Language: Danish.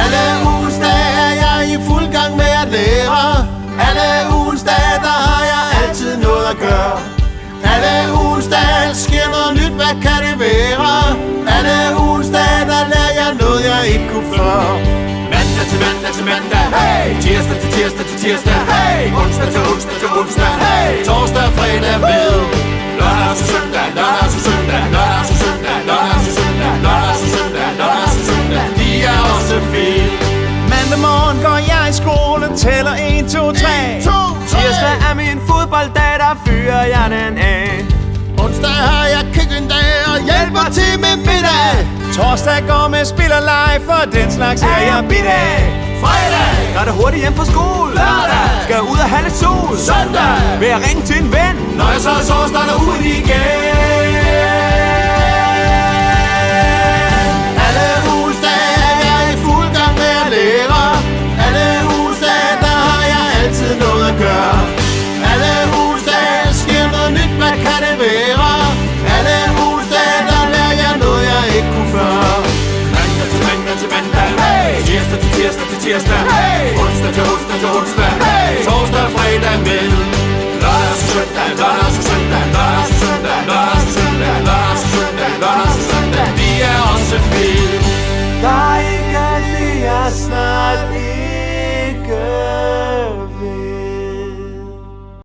Alle ugens dage er jeg i fuld gang med at lære. Alle ugens dage, der har jeg altid noget at gøre. Alle ugens dage sker noget nyt, hvad kan det være? Alle ugens dage, der lærer jeg noget, jeg ikke kunne før. Mandag til mandag til mandag, hey! Tirsdag til tirsdag til tirsdag, hey! Onsdag til onsdag til onsdag, hey! Torsdag, fredag med lørdag til søndag, lørdag til søndag, lørdag til søndag, lørdag til søndag, lørdag til søndag, lørdag til søndag. De er også fine. Mandag morgen går jeg i skole, tæller 1, 2, 3. Tirsdag er min fodbolddag, der fyrer jeg den af. Onsdag har jeg køkkendag og hjælper til med middag. Torsdag går med spil og leg, for den slags er jeg bidt af. Fredag, Når det hurtigt hjem fra skole. Lørdag, Skal jeg ud og have lidt sol. søndag, Vil jeg ringe til en ven. når jeg så starter ud igen.